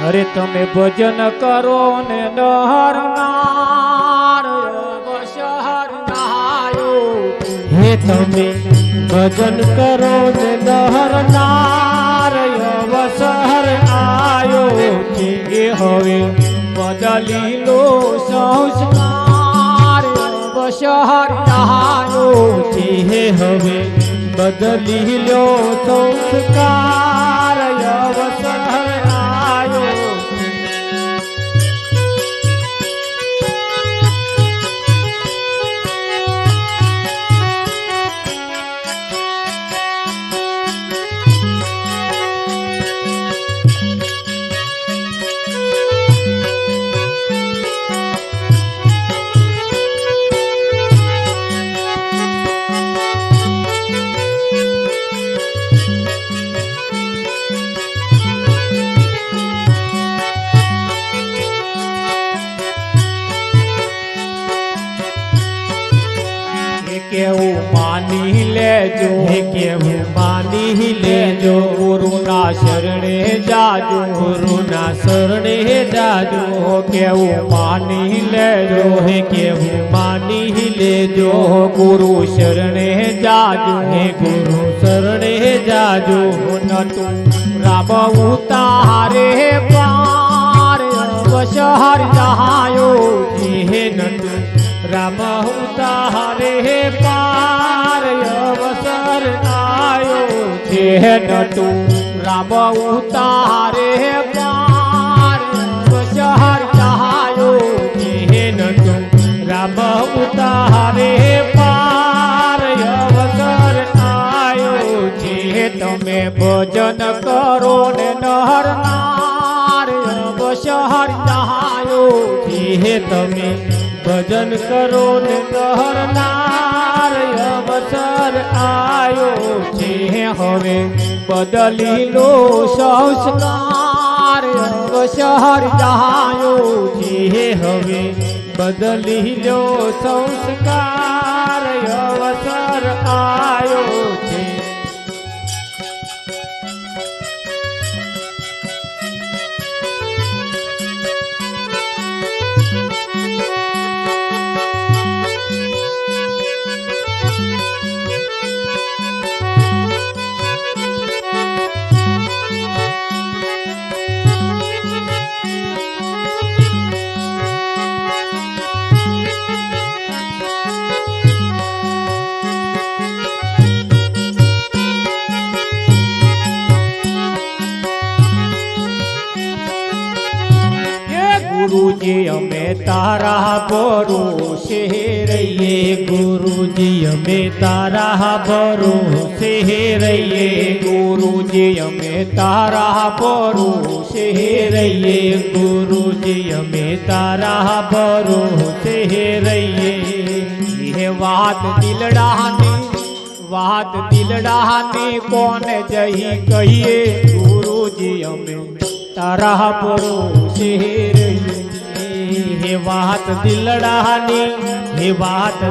अरे तमे भजन करो ने नहर नार शहर नहायो। हे तमे भजन करो ने नहर नार शहर आयो ये हवे बदली लो संस्कार शहर नहायो। हे हवे बदली लो संस्कार शहर आयो। केवू मानी लेजो केवू मानी लेजो गुरुना शरणे जाजो गुरुना शरणे जाजो केवू मानी लेजो केवू मानी लेजो गुरु शरणे जाजो गुरु शरणे जाजो नटू राम उतारे पार शहर नहायो। हे नटू राम उतारे पार अवसर आयो। हे नटू राम उतारे पार शहर नहायो। हे नटू राम उतारे पार अवसर आयो। हे तमे भजन करो ने नहर नार शहर नहायो। हे तमे भजन करो ने नहर नार अवसर आयो। हवे बदली लो संस्कार शहर नहायो। हवे बदली लो संस्कार अवसर आयो। गुरुजी हमें तारा भरोसे रहिए। गुरुजी हमें तारा भरोसे रहिए। गुरुजी हमें तारा भरोसे रहिए। गुरुजी हमें तारा भरोसे रहिए। ये बात दिलडानी कौन जही कहिए। गुरुजी हमें तारा भरोसे रहिए। हे बात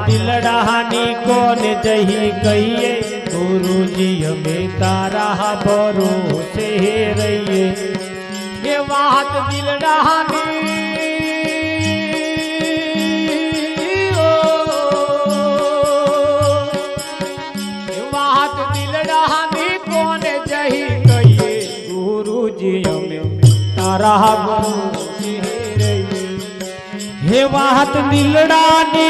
दिलडानी कौन जही कहिए। गुरुजी हमें तारा भरोसे रहिए। ये बात दिलडानी बात दिलडानी कौन जही कहिए। गुरुजी हमें तारा भरोसे रहिए। हे बात दिलडानी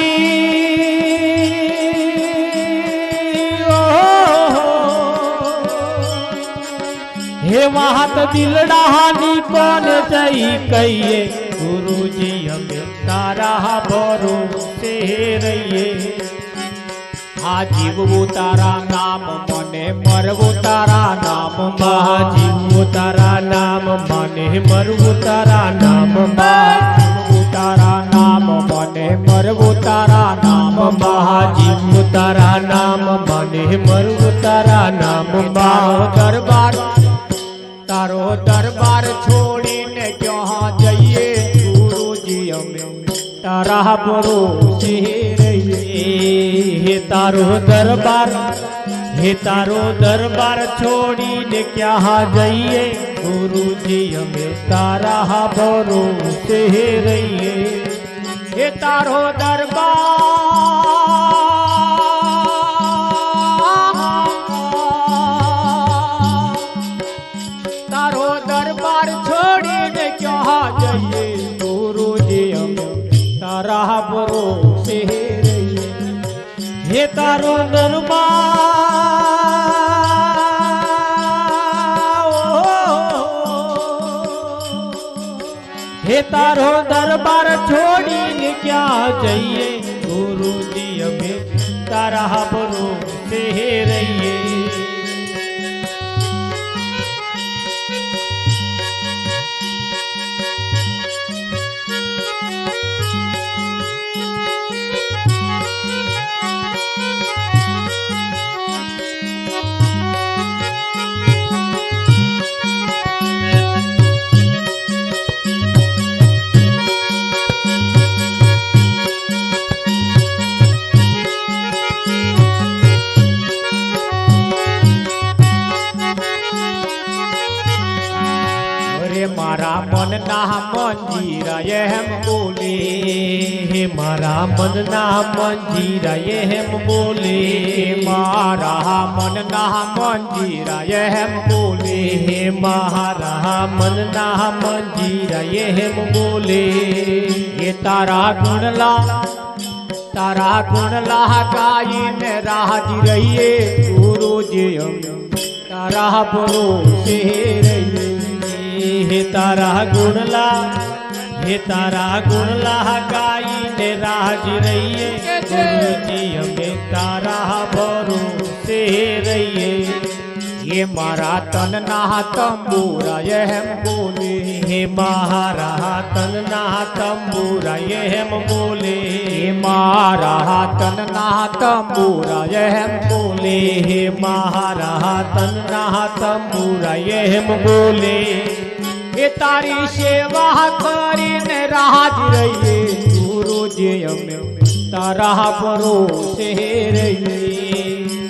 हे बात दिलडानी कौन सही कहिए। गुरुजी हमें तारा भरोसे रहिए। हाँ जीवो तारा नाम मने मरवो तारा नाम जीवो तारा नाम मने मरवो तारा नाम जीवो तारा नाम मने मरवो तारा नाम जीवो तारा नाम मने मरवो तारा नाम दरबार तारो दरबार छोड़ीने क्यों जाइए। गुरुजी हमें तारा भरोसे रहिए। हे तारो दरबार छोड़ी ने क्या जाइए। गुरुजी અમે તારા ભરોસે રહીએ એ તારો દરબાર છોડીને ક્યાં જઈએ ગુરુજી અમે તારા ભરોસે રહીએ હે તારો હે તારો દરબાર છોડીને ક્યાં જઈએ ગુરુજી અમે તારા ભરોસે રહીએ મારા મનના મંજીરા એમ બોલે હે મારા મનના મંજીરા એમ બોલે મારા મનના મંજીરા એમ બોલે હે મારા મનના મંજીરા એમ બોલે એ તારા ગુણલા ગાઈને રાજી રહીએ ગુરુજી અમે તારા ભરોસે રહીએ હે તારા ગુણલા ગાઈને રાજી રહીએ ગુરુજી અમે તારા ભરોસે રહીએ એ મારા તનના તંબુરા એમ બોલે હે મારા તનના તંબુરા એમ બોલે હે મારા તનના તંબુરા એમ બોલે હે મારા તનના તંબુરા એમ બોલે એ તારી સેવા કરીને રાજ રહીએ ગુરુજી અમે તારા ભરોસે રહીએ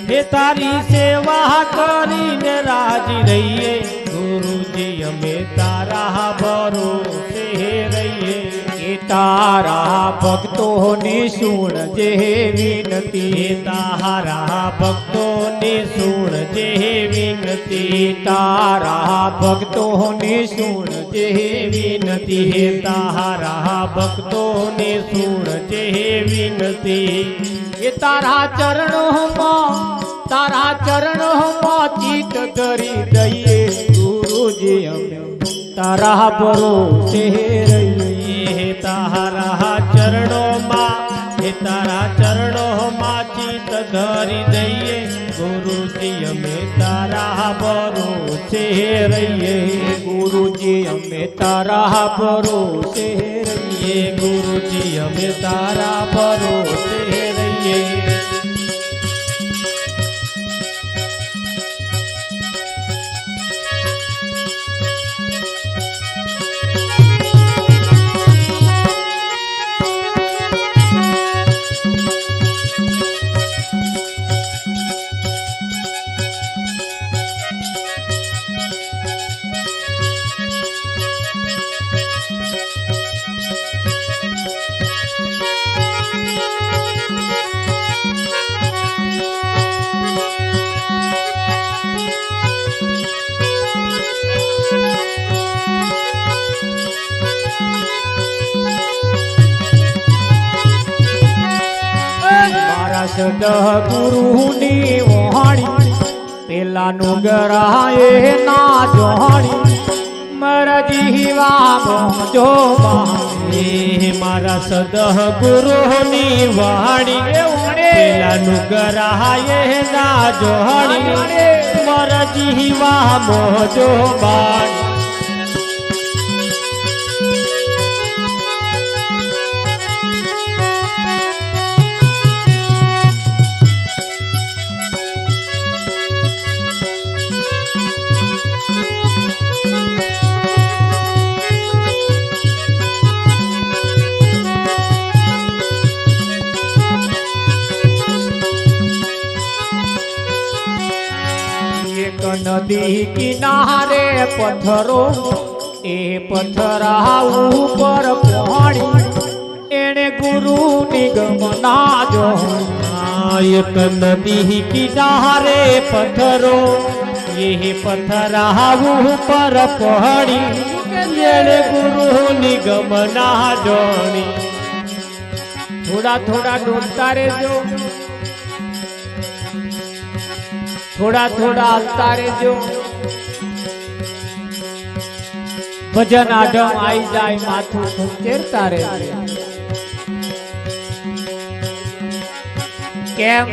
હે તારી સેવા કરીને રાજી રહીએ ગુરુજી અમે તારા ભરોસે રહીએ એ તારા ભક્તોની સુણ જે વિનતી તારા ભક્તોની સુણ જે વિનતી તારા ભક્તોની સુણ જે વિનતી તારા ભક્તોની સુણ જે વિનતી એ તારા ચરણોમાં ચિત્ત ધરી દઈએ ગુરુજી અમે તારા ભરોસે રહીએ તારા ચરણોમાં ચિત્ત ધરી દઈએ ગુરુજી અમે તારા ભરોસે રહીએ ગુરુજી અમે તારા ભરોસે રહીએ ગુરુજી અમે તારા ભરોસે રહીએ સદગુરુની વહાણી પેલાનું ગરાએ ના જોહાણી મારા જીવા જો મારા સદગુરુની વહાણી પેલાનું ગરાએ ના જોહાણી મારા જીવા મોજો બાણી નદી કિનારે પથ્થરો એ પથ્થરા ઉપર પહોળી એને ગુરુ નિગમ ના જો एक नदी किनारे पत्थरो ये पत्थरा पर पहाड़ी जेने गुरु निगम ना जोड़ी। थोड़ा थोड़ा डूबता रेजो, थोड़ा थोड़ा हलता रेजो। भजन आडम आई जाए माथू खेरता रेजो। केम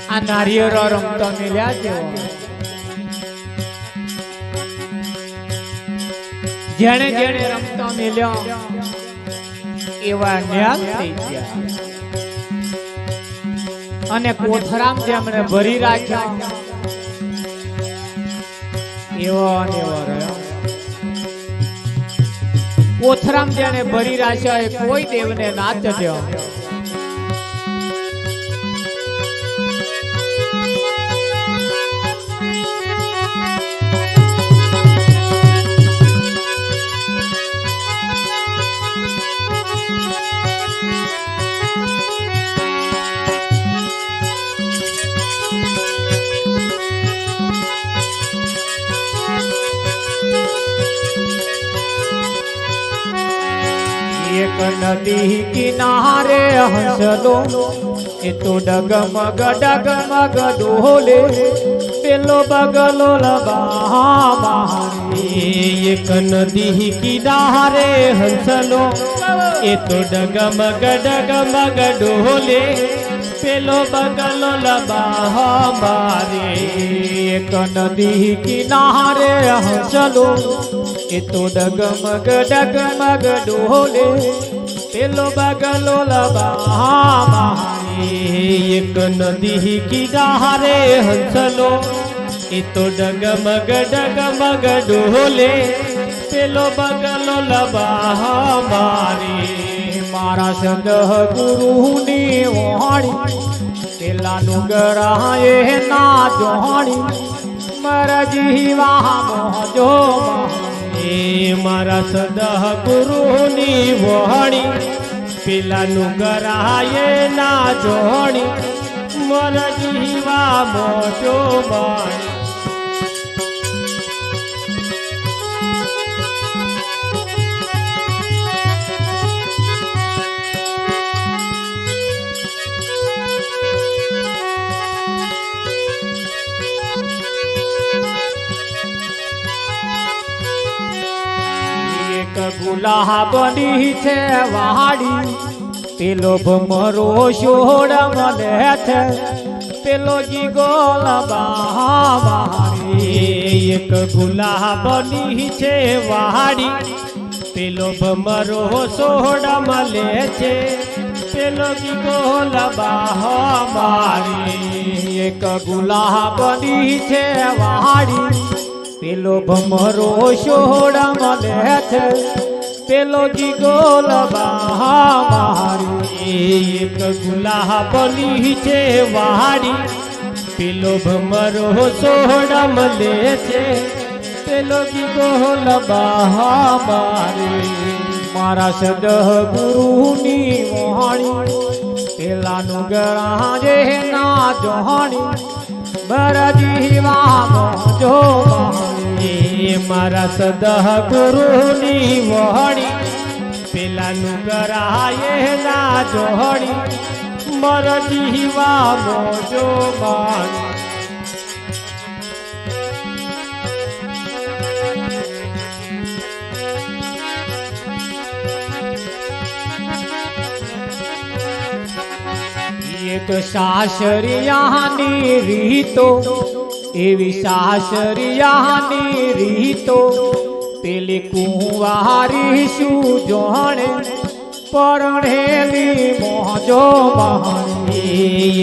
आ नारिયેળો રમતો મિલ્યા જેવો જેણે જેણે રમતો મિલ્યો એવા ન્યાલ થઈ ગયા અને કોથરામ જેમણે ભરી રાખ્યા એવો ને એવો રહ્યો। કોથરામ જેણે ભરી રાખ્યા એ કોઈ દેવને ના ચડ્યો। एक नदी किनारे हंसलो ए तो डगमग डगमग डोले पेलो बगलो लबा एक नदी किनारे हंसलो ए तो डगमग डगमग डोले पेलो बगलो लबा हमारे। एक नदी किनारे हंसलो ए तो डगमग डगमग डोले पेलो बगलो लबा एक नदी किनारे हंसलो ए तो डगमग डगमग डोले पेलो बगलो लबा हमारे। मारा सदह गुरु नी वाणी पेला नुगराए ना जोणी मरा जीवा मोजो मारा सदह गुरु नी वाणी पेला नुगराए ना जोणी मरा जीवा मोजो माणी। गुलाबनी छे वाड़ी पेलो भमरो शोड़ मले थे पेलो जी गोलबा एक गुलाबनी छे वाड़ी पेलो भमरो शोड़ मले छे पेलो जी गोलबा हमारी। एक गुलाबनी छे वाड़ी पेलो भमरो शोड़ मले थे पेलो जी गोलबा एक गुलाबनी छे वाड़ी पेलो भमरो शोड़ मले छे पेलो जी गोलबा हमारी। मारा सदह गुरु नी वाणी पेला नुगराए ना जोणी मरा जीवा मोजो मारा सदह गुरु नी वाणी पेला नुगराए ना जोड़ी मर जीवा मोजो माणी। एक सासरियानी रीतो एवी सासरियानी रीतो पेली कुंवारी शू जोणे परणेली मोजो माणी।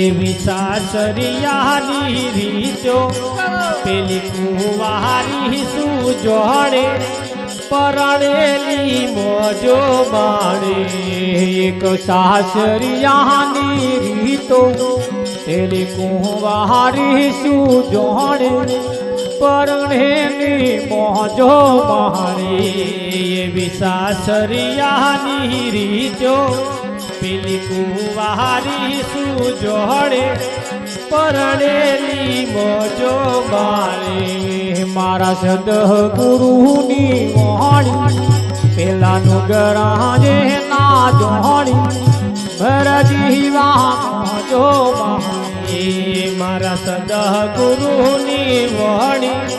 एवी सासरियानी रीतो पेली कुंवारी शू जोणे परणेली मोजो माणी। एक सासरियानी रीतो તેલી કુંવારી શું જોણે પરણેની મોજો માણી એવી સાસરિયાની રીજો પેલી કુંવારી શું જોડે પરણેલી મોજો માણે મારા સદગુરુની વાણી પેલાનું ગરાજે ના જોણી ભર જીવા જો એ મારા સદા ગુરુની વાણી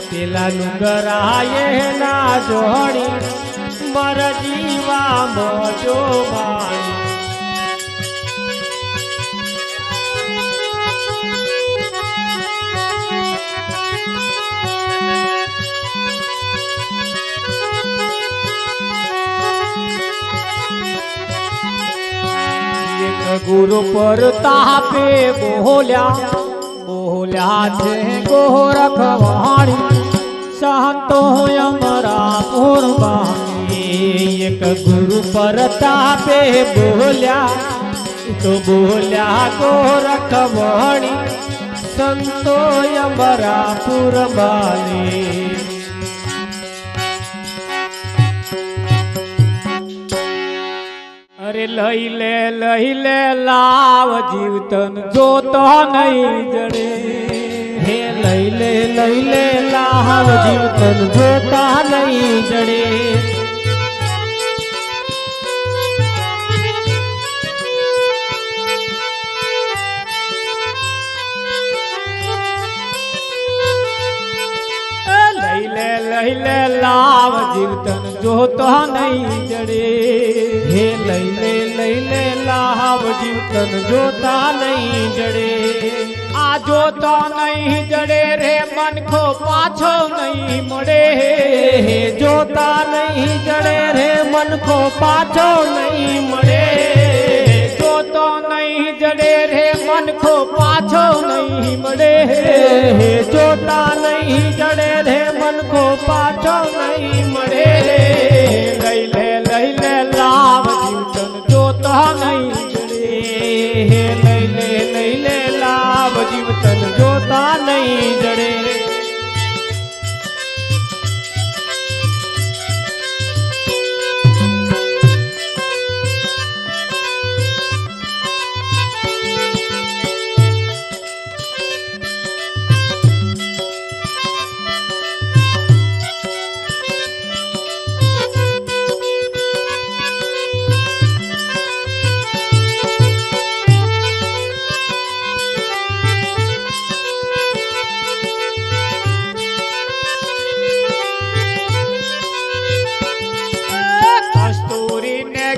પેલાનું ગરાયે ના જોડી મારા જીવા મોજો માણી ગુરુ પર તાપે બોલ્યા બોલ્યા છે ગોરખ વાણી સંતો અમરા પુરબાણી એક ગુરુ પર તાપે બોલ્યા તો બોલ્યા ગોરખ વાણી સંતો અમરા પુરબાણી અરે લઈ લે લાવ જીવતન જોતો નહીં જડે હે લઈ લે લાવ જીવતન જોતા નહીં જડે લઈ લે લાવ જીવતન જોતો નહીં જડે હે લઈ લે લાવ જીવતન જોતા નહીં જડે આ જોતો નહીં જડે રે મનખો પાછો નહીં મળે હે જોતા નહીં જડે રે મનખો પાછો નહીં મળે જોતો નહીં જડે રે મનખો પાછો નહીં મળે હે જોતા નહીં જડે રે મનખો પાછો નહીં મળે લઈ લે લાવ જીવતન જોતો નહીં જડે હે લઈ લે લાવ જીવતન જોતા નહીં જડે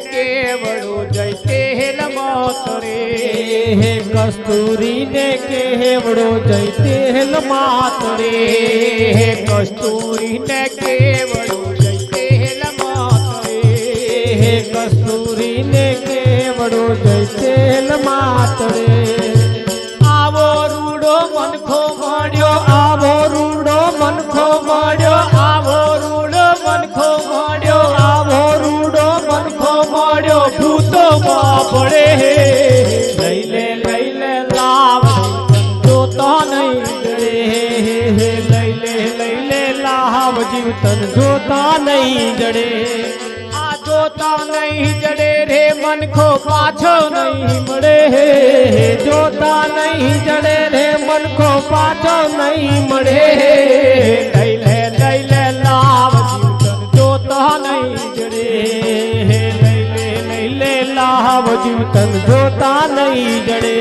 કેવડો જય તેલ મોતરે હે કસ્તુરી ને કેવડો જય તેલ માતરે હે કસ્તુરી ને કેવડો જય તેલ મોતરે હે કસ્તુરી ને કેવડો જય તેલ માતરે આવો રૂડો મનખો મળ્યો આવો રૂડો મનખો મળ્યો આવો રૂડો મનખો મળ્યો આવો રૂડો મનખો મળ્યો ભૂતો પડે લઈ લે લાવ જોતો નહીં જડે લઈ લે લાવ જીવતન જોતા નહીં જડે આ જોતા નહીં જડે રે મનખો પાછો નહીં મળે જોતા નહીં જડે રે મનખો પાછો નહીં મળે લઈ લે લાવ જીવતન જોતા નહીં જડે લઈ લે લાવ જીવતન જોતા નહીં જડે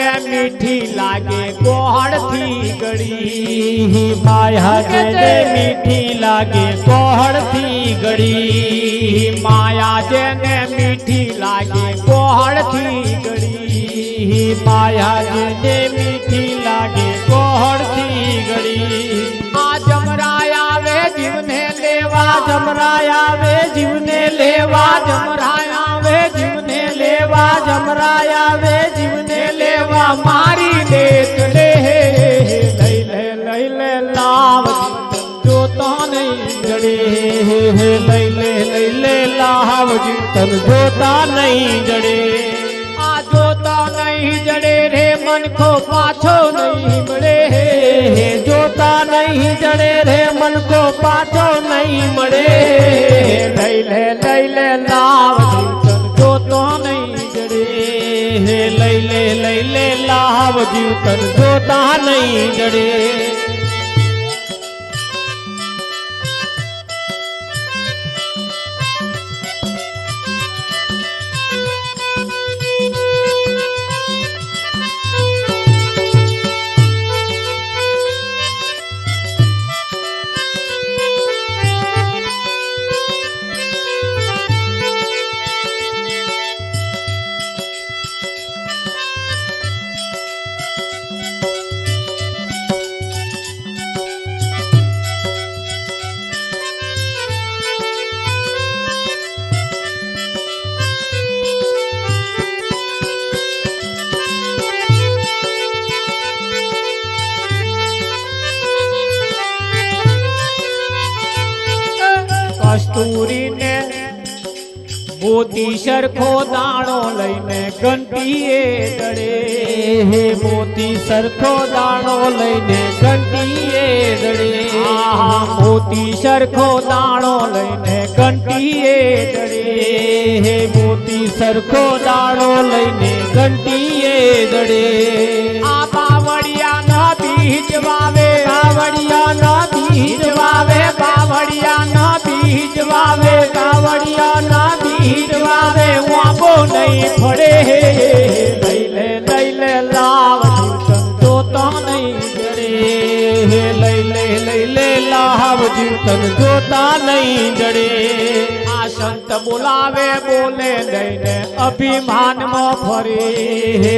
જેને મીઠી લાગે ગોહળથી ગળી માયા જેને મીઠી લાગે ગોહળથી ગળી માયા જેને મીઠી લાગે ગોહળથી ગળી માયા જેને મીઠી લાગે ગોહળથી ગળી આ જમરાય આવે જીવને લેવા જમરાય આવે જીવને લેવા જમરાય આવે જીવને લેવા જમરાય આવે જીવને લેવા મારી દેત લે લઈ લે લાવ જોતો નહીં જડે લઈ લે લાવજી તન જોતા નહીં જડે આ જોતા નહીં જડે રે મનખો પાછો નહીં મળે જોતા નહીં જડે રે મન કો પાછો નહીં મળે લઈ લે લાવ તન જોતો નહીં જડે લઈ લે લાવ જીવતન જોતા નહીં જડે કસ્તુરી ને મોતી સરખો દાણો લઈને ઘંટીએ દડે મોતી સરખો દાણો લઈને ઘંટીએ દડે મોતી સરખો દાણો લઈને ઘંટીએ દડે મોતી સરખો દાણો લઈને ઘંટીએ દડે આ બાવળિયા ના બીજ વાવે કાવડિયા ના બીજ વાવે બાવળિયા ના બીજ વાવે કાવડિયા ના બીજ વાવે વાબો નહીં પડે લઈ લે લાવ જીવતન જોતો નહીં જડે લઈ લે લાવ જીવતન જોતા નહીં જડે આ સંત બોલાવે બોલે લઈને અભિમાનમાં ફરે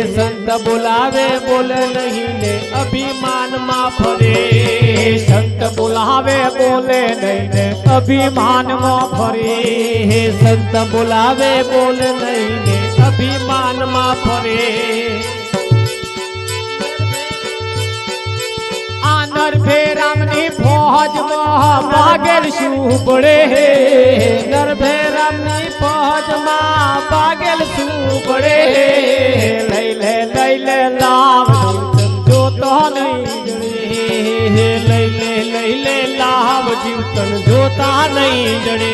સંત બોલાવે બોલે નહીં ને અભિમાનમાં ફરે સંત બોલાવે બોલે લઈને અભિમાનમાં ફરે સંત બોલાવે બોલે નહીં ને અભિમાનમાં ફરે આ નરભે રામની ફોજમાં ભાગેલ શું પડે નરભે રામની ફોજમાં પાગેલ શું પડે લઈ લે લાવ જોતો નહીં લઈ લે લાવ જીવતન જોતા નહીં જડે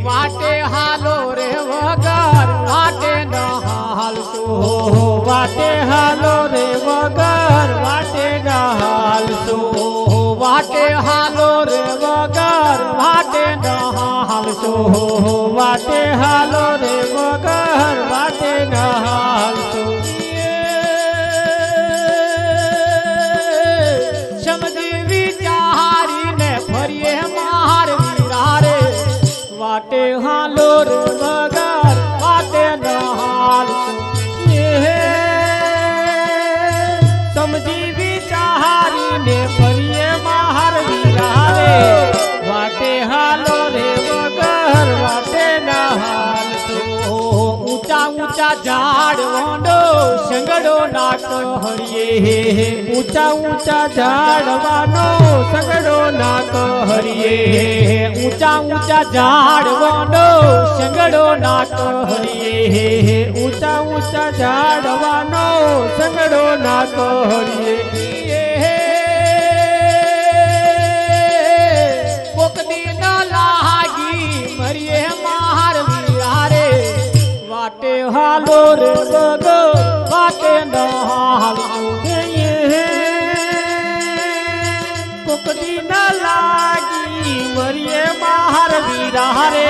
વાટે હાલો રે વગર વાટે ન હાલશો વાટે હાલો રે વગર વાટે ના હાલશો વાટે હાલો રે વગર વાટે ન હાલશો વાટે હાલો રે વગર વાટે ના હાલશો સમજી વિચારીને ફરીએ માર વીરા રે વાટે હાલો રે વગર વાટે ન હાલશો સમજી વિચારીને ફરીએ મહાર વીરા રે વાટે હાલો રે વગર વાટે ના હાલશો ઊંચા ઊંચા ઝાડ વોંડો સંગડો નાક હરિયે ઊંચા ઊંચા ઝાડવાનો સગડો નાક હરિયે ऊंचा ऊंचा झाड़वानो संगड़ो ना कहरिए ऊंचा ऊंचा झाड़वानो संगड़ो ना कहरिए कोक दिन लागी मरिए मार वीरारे वाटे हालो रे बग वाटे न हालो कोक दिन लागी मरिए मार वीरारे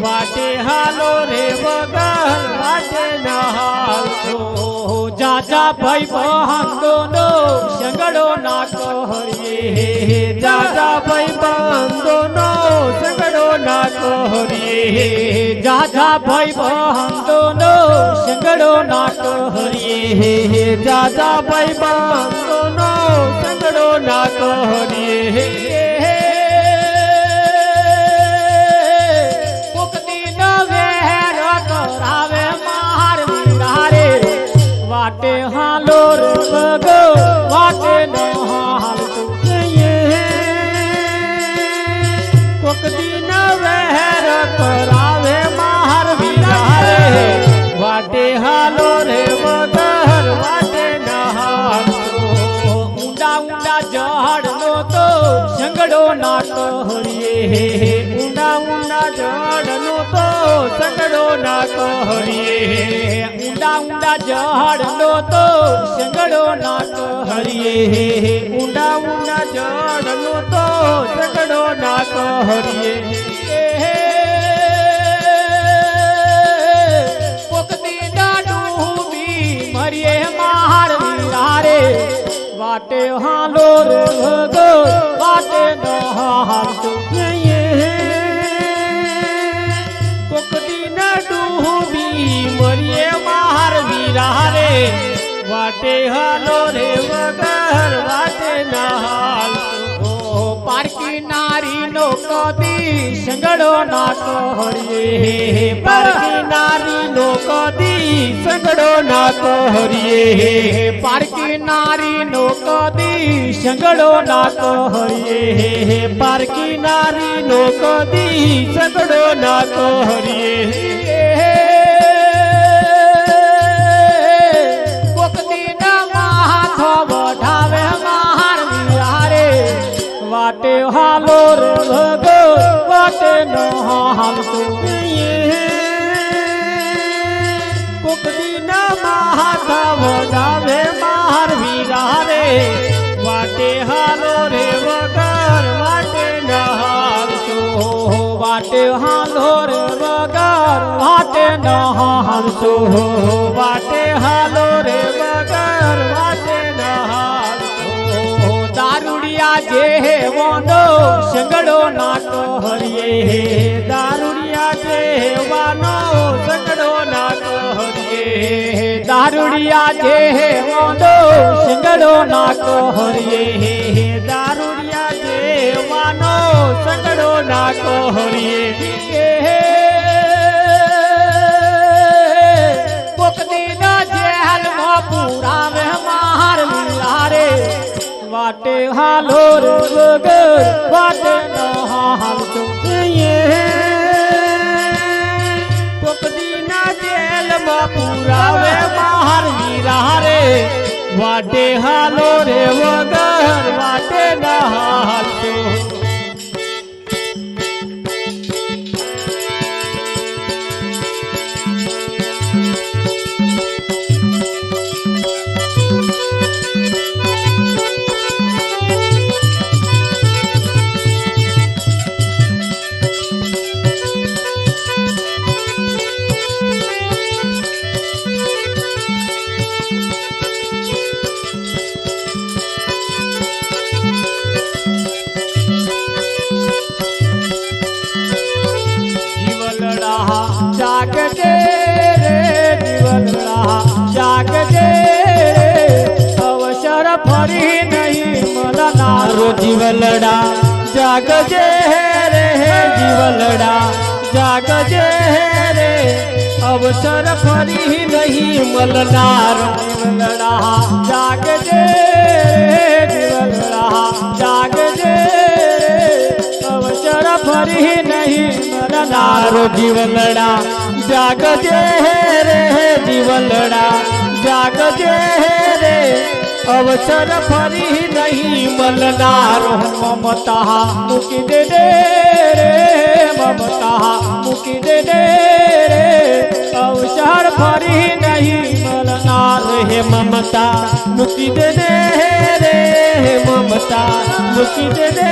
वाटे हालो रे बगल वाटे न हालो जा जा भाई बहन दोनों संगड़ो ना कहरिए जा जा भाई बहन दोनों संगड़ो ना कहरिए जा जा भाई बहन दोनों संगड़ो ना कहरिए जा जा भाई बहन दोनों संगड़ो ना कहरिए वाटे हालो रे बग वाटे न हालो कोक दिन वहर करावे मार वीरारे वाटे हालो रे बगर वाटे न हालो ऊंडा ऊंडा जहड़ लो तो संगड़ो ना कहरिए ऊंडा ऊंडा जहड़ लो तो संगड़ो ना कहरिए ऊंडा ऊंडा जहड़ लो तो संगड़ो ना कहरिए ऊंडा ऊंडा जहड़ लो तो संगड़ो ना कहरिए कोक दिन डूबी मरिए मार वीरारे वाटे हालो रे भगो वाटे न हालो कोक दिन डूबी मरिए मार वीरारे वाटे हालो रे वगर वाटे न हालो पारकी नारी नो कदी संगड़ो ना कहरिए पारकी नारी नो कदी संगड़ो ना कहरिए पारकी नारी नो कदी संगड़ो ना कहरिए पारकी नारी नो कदी संगड़ो ना कहरिए कोक दिन माथ बढ़ावे मार वीरारे वाटे हालो रे भगो वाटे न हालो कोक दिन माथा बढ़ावे मार वीरारे वाटे हालो रे बगर वाटे न हालो वाटे हालो रे बगर वाटे न हालो वाटे हालो रे बगर वाटे न हालो दारुड़िया जे वनो संगड़ो ना कहरिए दारुड़िया जे वानो संगड़ो ना कहरिए दारुड़िया जे वनो संगड़ो ना कहरिए दारुड़िया जे वानो संगड़ो ना कहरिए कोक दिन जेल में पूरा में मार वीरारे वाटे हालो रे बगर वाटे न हालो कोक दिन जेल में पूरा वे मार वीरारे वाटे हालो रे बगर वाटे न हालो जाग जे रे जीवनड़ा जाग जे अवसर फरी नहीं मलना रो जीवलड़ा जाग जे रे जीवलड़ा जाग जे रे अवसर फरी नहीं मलनार जीवनड़ा जाग जे जीवनड़ा जाग जे अवसर ફરી નહીં મરનારો જીવલડા જાગજે રે જીવલડા જાગજે રે અવસર ફરી નહીં મલનારો મમતા મૂકી દે રે મમતા મૂકી દે રે અવસર ફરી નહીં મલનાર હે મમતા મૂકી દે રે મમતા મૂકી દે રે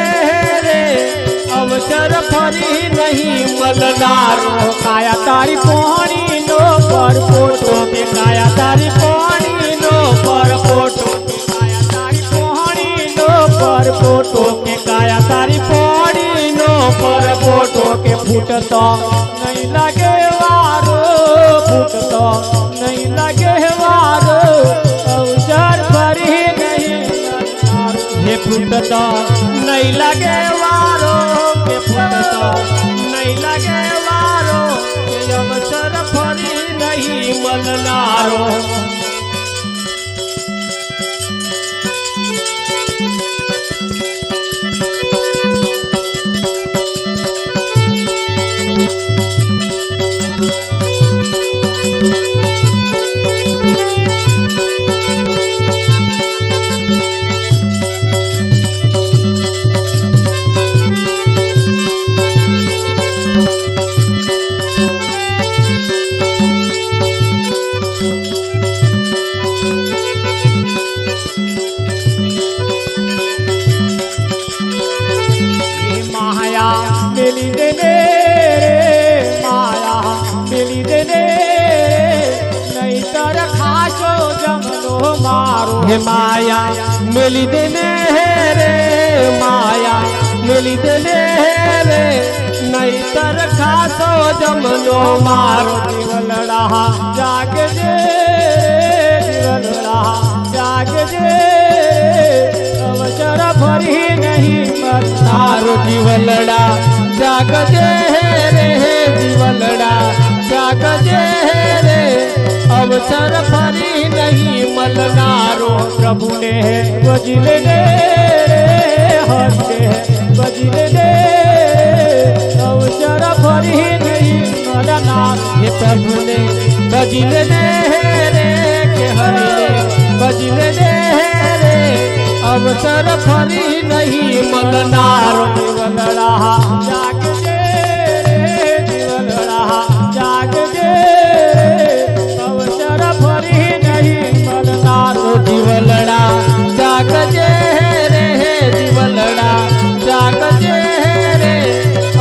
અવસર ફરી નહીં મલનારો કાયા તારી પોણી નો પર ફોટો કે કાયા તારી પોણી નો પર ફોટો કાયા તારી પોણી નો પર ફોટો કે કાયા તારી પોણી નો પર ફોટો કે ફૂટતો નહીં લાગે વારો ફૂટતો નહીં લાગે વારો અવસર ફરી નહીં હે ફૂટતો નહીં લાગે વારો કે ફૂટતો નહીં લાગે વારો કે અવસર ફરી નહીં મલનારો मिली दे रे माया मिली दे नहीं तर खासो जमलो मारो हे माया मिली दे रे माया मिली दे रे नहीं तर खासो जमलो मारो जीवलड़ा जाग जे जीवलड़ा जाग जे अवसर फरी नहीं मरनारो जीवलड़ा जागजे रे जीवलड़ा जागजे रे अवसर फरी नहीं मलनारो प्रभु ने बजले दे हटे बजले दे अवसर फरी नहीं मलनारो हे प्रभु ने बजले दे रे के हरे बजले दे रे अवसर फरी नहीं मलनारो जीवलड़ा जागजे जीवलड़ा जागजे अवसर फरी नहीं मलनारो जीवलड़ा जागजे रे जीवलड़ा जागजे रे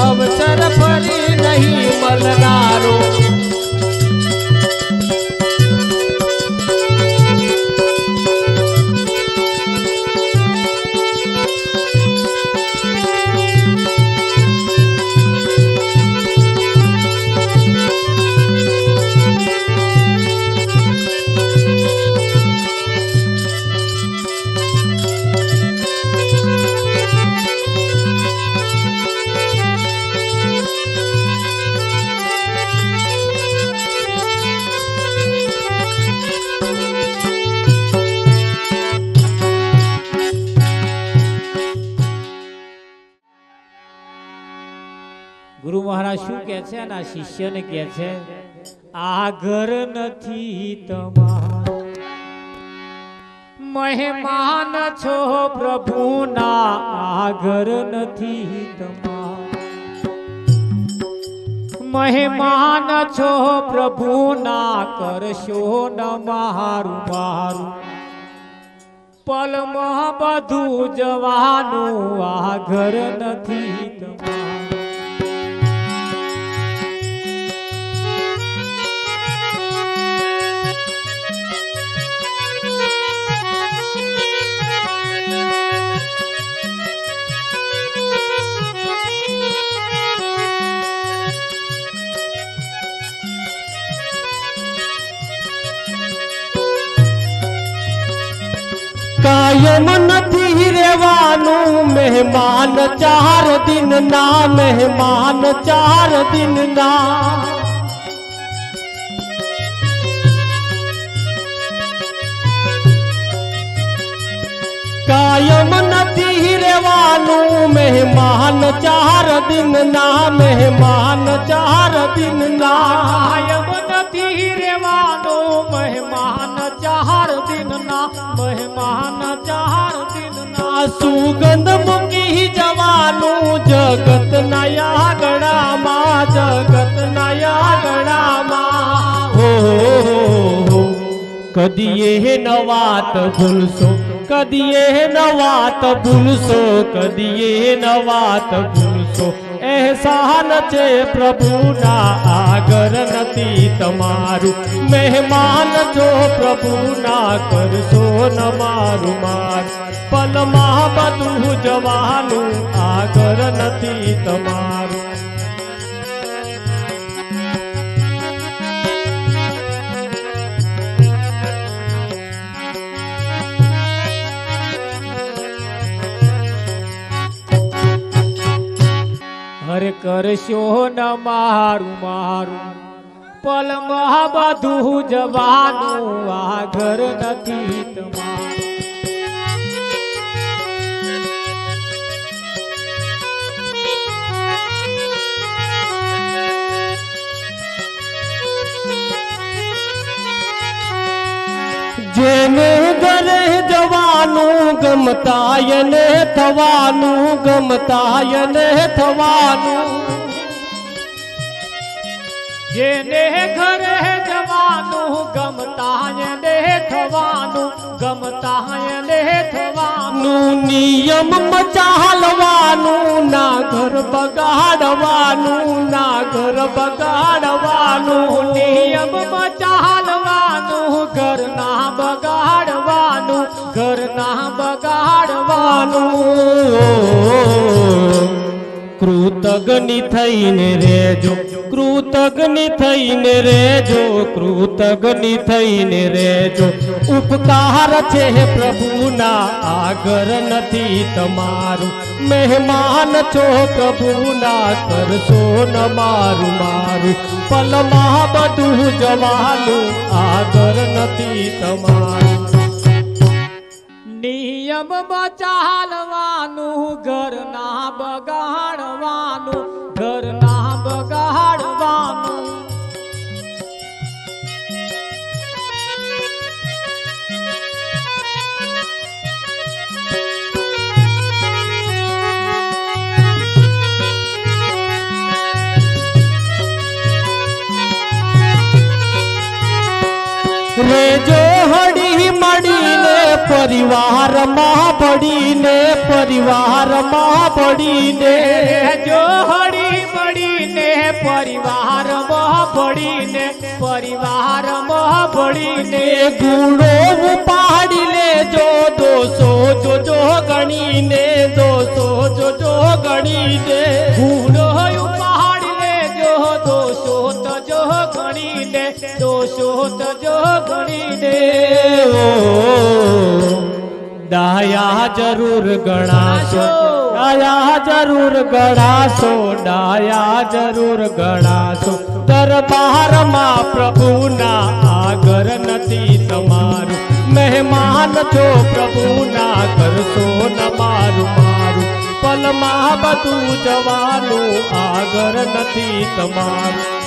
अवसर फरी नहीं मलनारो ગુરુ મહારાજ શું કહે છે અને આ શિષ્યને કહે છે આ ઘર નથી તમારું મહેમાન છો પ્રભુના આ ઘર નથી તમારું મહેમાન છો પ્રભુના કરશો ન મારું મારું પલમાં બધું જવાનું આ ઘર નથી તમારું કાયમ નથી રેવાનું મહેમાન 4 દિનના મહેમાન 4 દિનના કાયમ નથી રેવાનું મહેમાન 4 દિનના મહેમાન 4 દિનના કાયમ નથી રેવાનું મહેમાન 4 દિનના મહેમાન 4 દિનના સુગંધ મૂકી જવાનું જગતના આગળામાં જગતના આગળામાં હો કદીએ ન વાત ભૂલશો કદીએ ન વાત ભૂલશો કદીએ ન વાત ભૂલશો એહસાન છે પ્રભુના આગળ નથી તમારું મહેમાન છો પ્રભુના કરશો ન મારું માર પલમાં બધું જવાનું આગળ નથી તમારું હર કરશો ન મારું મારું પલમાં બધું જવાનું આગળ નથી તમારું જેને ઘરે જવાનું ગમતા એને થવાનું ગમતા એને થવાનું જેને ઘરે જવાનું ગમતા એને થવાનું ગમતા એને થવાનું નિયમ ચાલવાનું ના ઘર બગાડવાનું ના ઘર બગાડવાનું નિયમ ચાલવાનું ઘર ના બગાડવાનું ઘર ના બગાડવાનું કૃતજ્ઞ થઈને રેજો કૃતજ્ઞ થઈને રેજો કૃતજ્ઞ થઈને રેજો ઉપકાર છે પ્રભુના આગળ નથી તમારું મહેમાન છો પ્રભુના કરશો ન મારું મારું પલમાં બધું જવાનું આગળ નથી તમારું નિયમ ચાલવાનું ઘર ના બગાડવાનું ઘર ના બગાડવાનું રેજો હળી મળીને પરિવારમાં પડીને પરિવારમાં પડીને જો હળી મળીને પરિવારમાં પડીને પરિવારમાં પડીને ગુણો ઉપાડી લેજો દોષો જોજો ગણીને દોષો જોજો ગણીને ગુણો ઉપાડી લેજો દોષો તજો ગણીને દોષો તજો ગણીને ડાયા જરૂર ગણાશો ડાયા જરૂર ગણાશો ડાયા જરૂર ગણાશો દરબારમાં પ્રભુના આગળ નથી તમારું મહેમાન છો પ્રભુના કરશો ન મારું મારું પલમાં બધું જવાનું આગળ નથી તમારું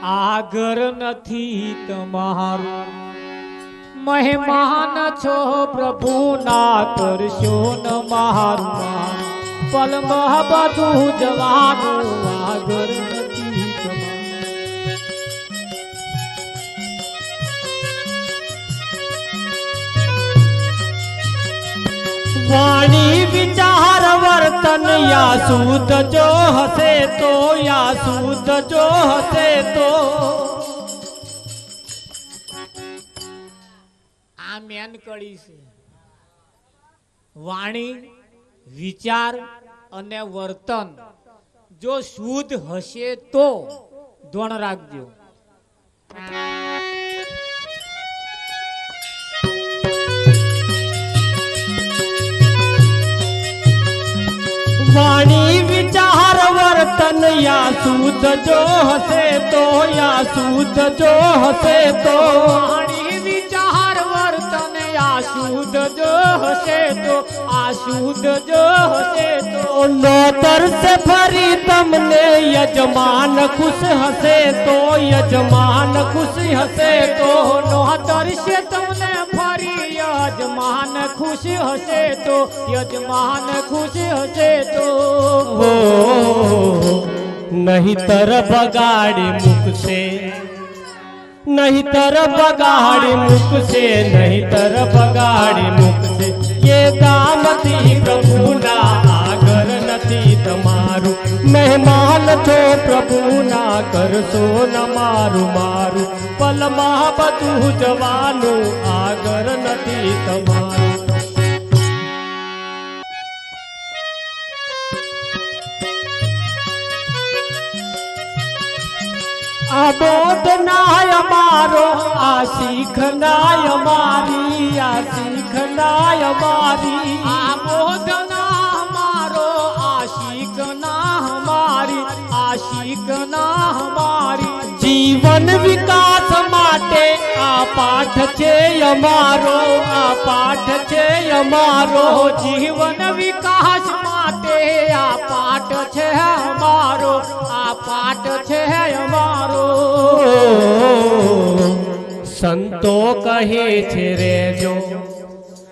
આગળ નથી તમારું મહેમાન છો પ્રભુના કરશો ન મારું પલમાં બધું જવાનું આગળ નથી તમારું વાણી વિચાર વર્તન યા શુદ્ધ જો હશે તો યા શુદ્ધ જો હશે તો આ મેન કડી છે વાણી વિચાર અને વર્તન જો શુદ્ધ હશે તો ધ્યાન રાખજો વાણી વિચાર વર્તન યા શુદ્ધ જો હશે તો યા શુદ્ધ જો હશે તો વાણી આ શુદ્ધ જો હશે તો આ શુદ્ધ જો હશે તો નોતર સે ફરી તમને યજમાન ખુશ હશે તો યજમાન ખુશ હશે તો નોતર સે તમને ફરી યજમાન ખુશ હશે તો યજમાન ખુશ હશે તો નહીતર બગાડી મૂકશે નહીતર બગાડી મૂકશે નહીતર બગાડી મૂકશે ये दामती प्रभुना આગળ નથી તમારું મહેમાન છો પ્રભુના કરશો ન મારું મારું પલમાં બધું જવાનું આગળ નથી તમારું આ બોધનાય મારો આ શીખનાય મારી આ શીખનાય મારી આ બોધના મારો આ શીખના મારી આ શીખના મારી જીવન વિકાસ માટે આ પાઠ છે અમારો આ પાઠ છે અમારો જીવન વિકાસ માટે આ પાઠ છે અમારો આ પાઠ છે અમારો સંતો કહે છે રેજો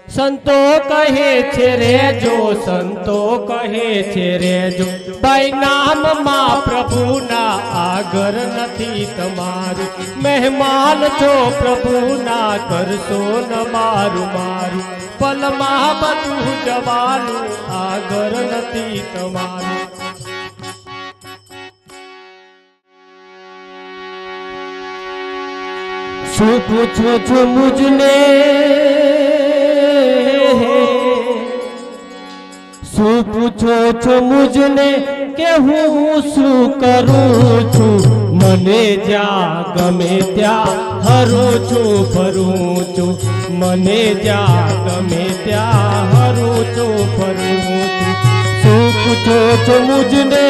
સંતો કહે છે રેજો સંતો કહે છે રેજો ભાઈ નામમાં પ્રભુના આગળ નથી તમારું મહેમાન છો પ્રભુના કરશો ન મારું મારું પલમાં બધું જવાનું આગળ નથી તમારું શું પૂછો છો મુજને શું પૂછો છો મુજને કે હું શું કરું છું મને જ્યાં ગમે ત્યાં હરું છું ફરું છું મને જ્યાં ગમે ત્યાં હરું છું ફરું છું શું પૂછો છો મુજને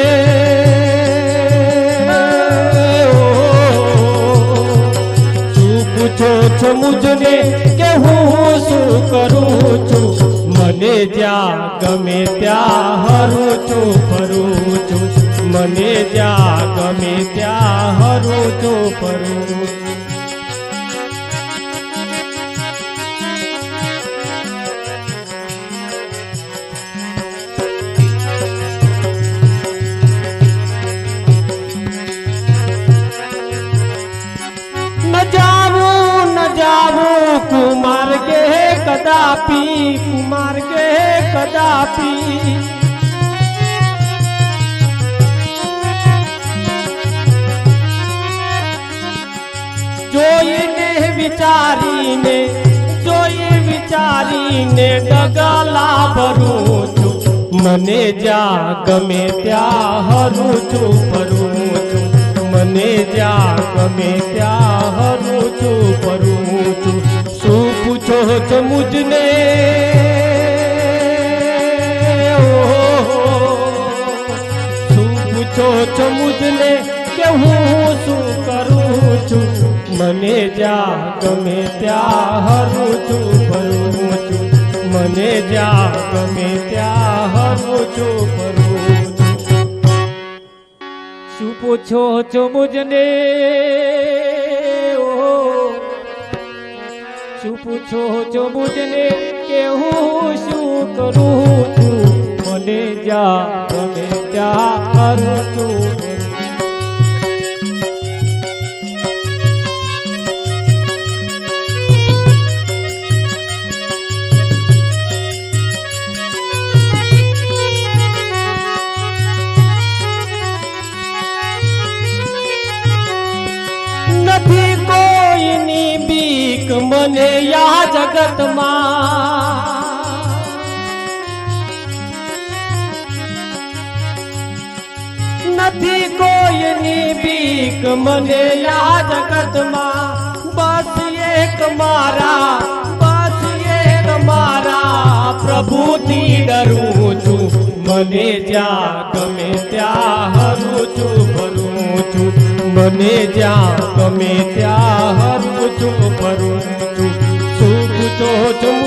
પૂછો છો મુજને કે હું શું કરું છું મને જ્યાં ગમે ત્યાં હરું છું ફરું છું મને જ્યાં ગમે ત્યાં હરું છું ફરું છું कुमार के कदापि कुमार के कदापि જોઈને વિચારીને ડગલા ભરું છું મને જ્યાં ગમે ત્યાં હરું છું ફરું છું મને જ્યાં ગમે ત્યાં હરું છું ફરું છું શું પૂછો છો મુજને શું પૂછો છો મુજને કે હું શું કરું છું મને જ્યાં ગમે ત્યાં હરું છું ફરું છું મને જ્યાં ગમે ત્યાં હરું છું ફરું છું શું પૂછો છો મુજને શું પૂછો છો મુજને કે હું શું કરું છું મને જ્યાં ગમે ત્યાં હરું છું નથી કોઈની બીક મને યા જગતમાં નથી કોઈની બીક મને યા જગતમાં બસ એક મારા પ્રભુથી ડરું છું મને જ્યાં ગમે ત્યાં હરું છું ફરું છું મને જ્યાં ગમે ત્યાં હરું છું ફરું છું શું પૂછો છો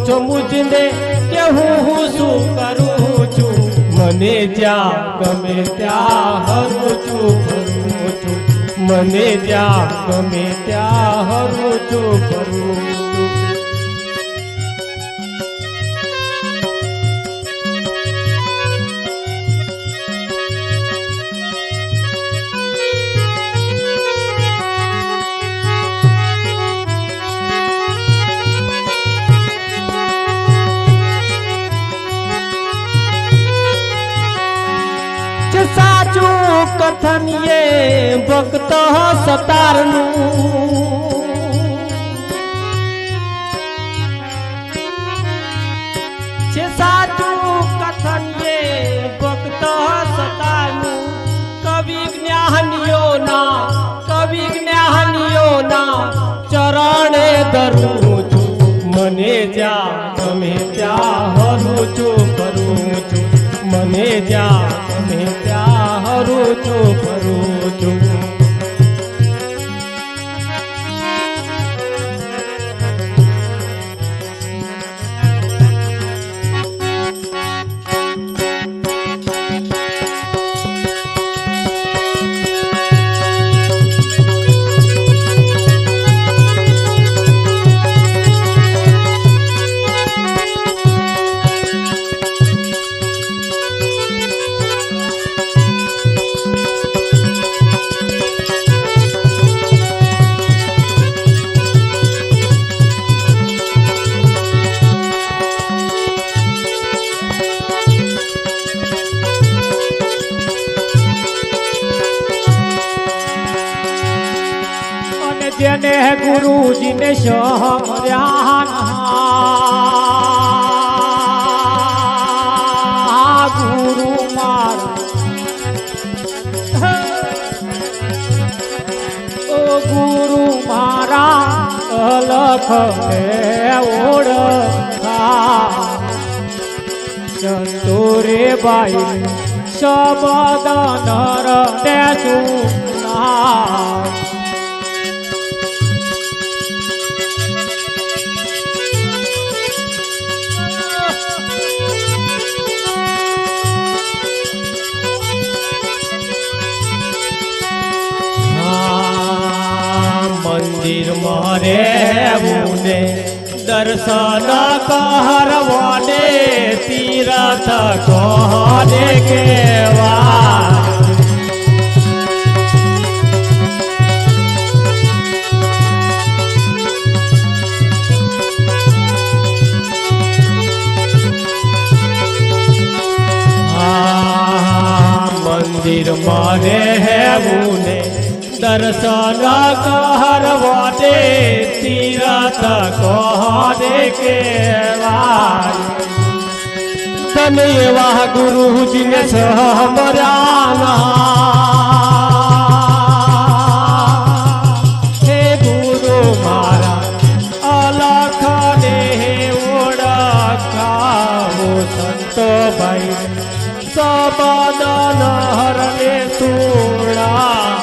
છો મુજને કે હું શું કરું છું મને જ્યાં ગમે ત્યાં હરું છું ફરું છું મને જ્યાં ગમે ત્યાં હરું છું ફરું છું સાચું કથન એ ભક્ત સતારનું છે સાચું કથન એ ભક્ત સતારનું કવિ જ્ઞાનીઓના ચરણે ધરું છું મને જ્યાં ગમે ત્યાં હરું છું ફરું છું મને જ્યાં ગમે ત્યાં હરું છું ફરું છું જેને ગુરુજીને સમર્યા ગુરુ મારા ઓ ગુરુ મારા અલખ ઓળખા સંતો રે ભાઈ શબદ નર ને સુના મંદિર મારે મુને દર્શન કરવાને તીરથ કોને કેવા મંદિર મારે મુને દર્શન કરવાને તીરથ કોને કેવાય તને એવા ગુરુજીને સમર્યાના હે ગુરુ મારા અલખને ઓળખાવો સંતો ભાઈ સબદ નહરને સુણા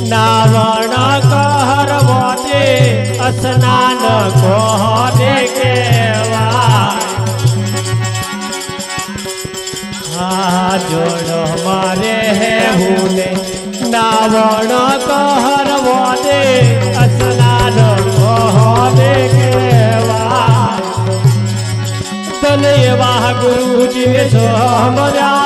નાવણ કહરવાને સ્નાન કોને કેવાય જોડ મારે હુને નાવણ કહરવાને સ્નાન કોને કેવાય તને એવા ગુરુજીને સમર્યા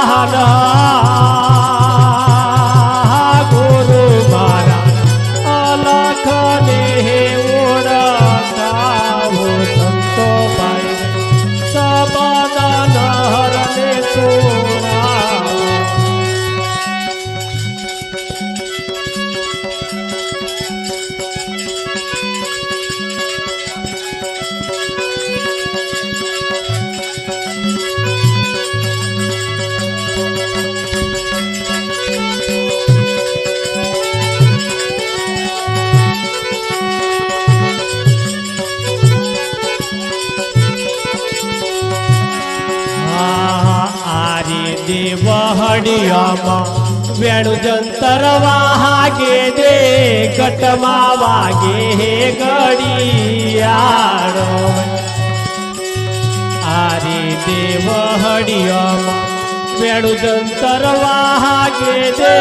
વાડિયામાં વેણું જંતર વાગે દે ઘટમાં વાગે હે ઘડિયાળ આરે દેવ હડિયામાં વેણું જંતર વાગે દે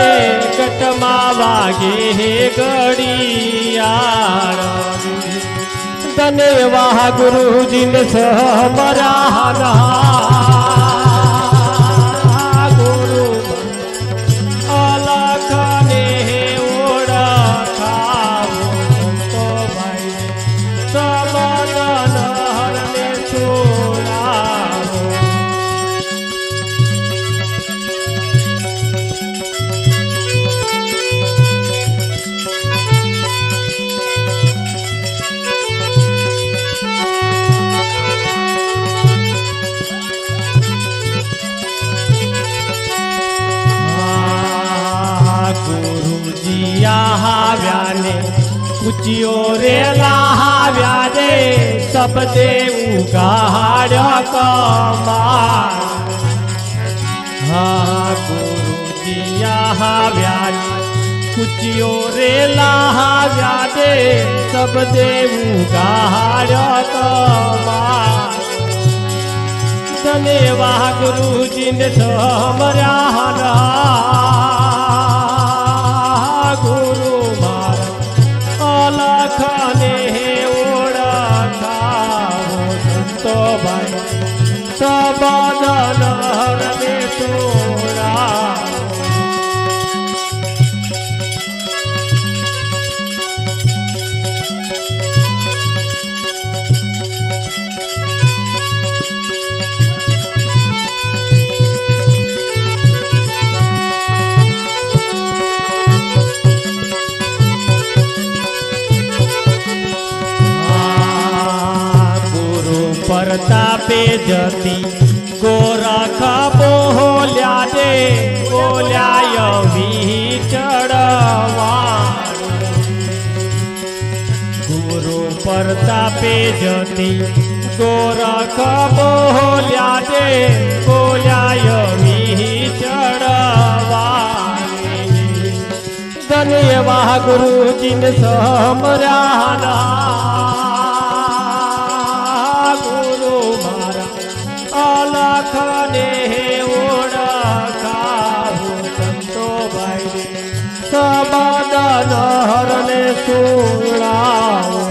ઘટમાં વાગે હે ઘડિયાળ ધન્યવાહ ગુરુજીને સમરાના ગુરુ અલખને ઓળખાવો સંતો ભાઈ સમદન હરને છોડાવો આવ્યાને કુચિયો રે લાવ્યા રે સબ દેવ ઉગાડ કમાર હા ગુરુજી આવ્યા કુચિયો રે લાવ્યા રે સબ દેવ ઉગાડ કમાર ધન્યવાહ ગુરુજીને સમર્યા ગુરુ મારા અલખને ઓળખાવો સંતો ભાઈ સબદન હરને છોડાવો પ્રતાપે જતી ગોરખ બોલ્યા દે બોલ્યા ચડવા ગુરુ પ્રતાપે જતી ગોરખ બોલ્યા દે બોલ્યા ચડવા ધન્યવાહ ગુરુજીને સમરાના અલખને ઓળખાવો સંતો ભાઈ સબદન હરને છોડાવો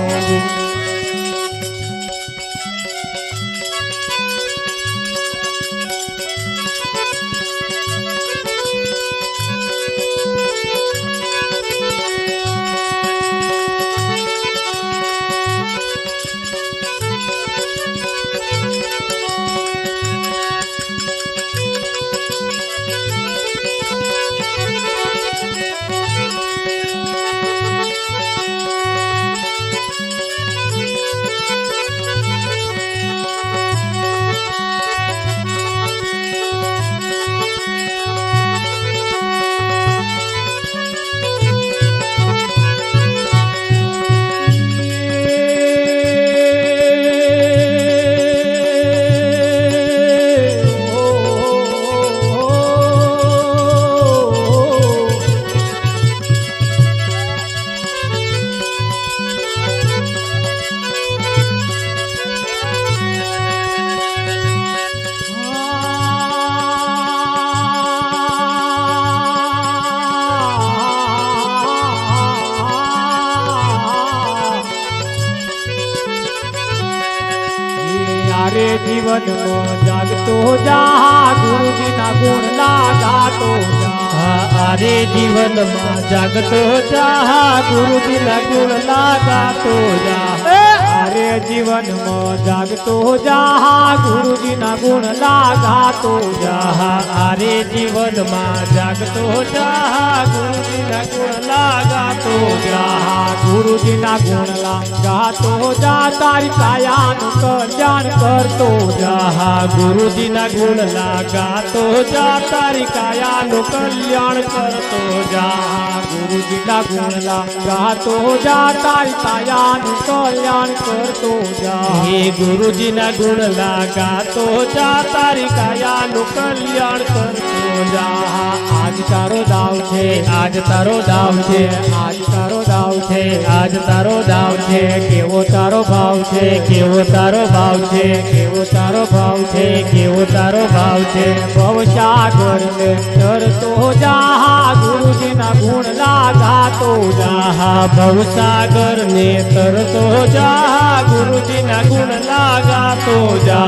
રે જીવનમાં જાગતો જા ગુરુજીના ગુણ લાગાતો જા રે જીવનમાં જાગતો જા ગુરુજીના ગુણ લાગાતો જા રે જીવનમાં જાગતો જા ગુરુજીના ગુણ લાગાતો જા રે જીવનમાં જાગતો જા ગુરુજીના ગુણ લાગાતો જા ગુરુજીના ગુણ લાગાતો જા તારી કાયાનું કલ્યાણ કરતો જા ગુરુજીના ગુણ લાગાતો જા તારી કાયાનું કલ્યાણ કરતો જા ગુરુજીના ગુણ લાગાતો જા તારી કાયાનું કલ્યાણ કરતો કરતો જા હે ગુરુજીના ગુણ લાગાતો જા, તારી કાયાનું કલ્યાણ કરતો જા. આજ તારો દાવ છે, આજ તારો દાવ છે, આજ તારો દાવ છે, આજ તારો દાવ છે. કેવો તારો ભાવ છે, કેવો તારો ભાવ છે, કેવો તારો ભાવ છે, કેવો તારો ભાવ છે. ભવસાગર ને તરતો જા, ગુરુજીના ગુણ લાગાતો જા. આહા ભવસાગર ને તરતો જા, ગુરુજીના ગુણ લાગાતો જા.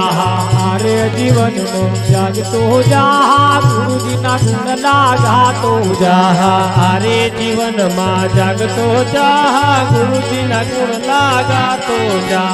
આરે જીવનનો જાગતો જા, ગુરુજીના ગુણ લાગાતો જા. આરે જીવનમાં જાગતો જા, ગુરુજીના ગુણ લાગાતો જા.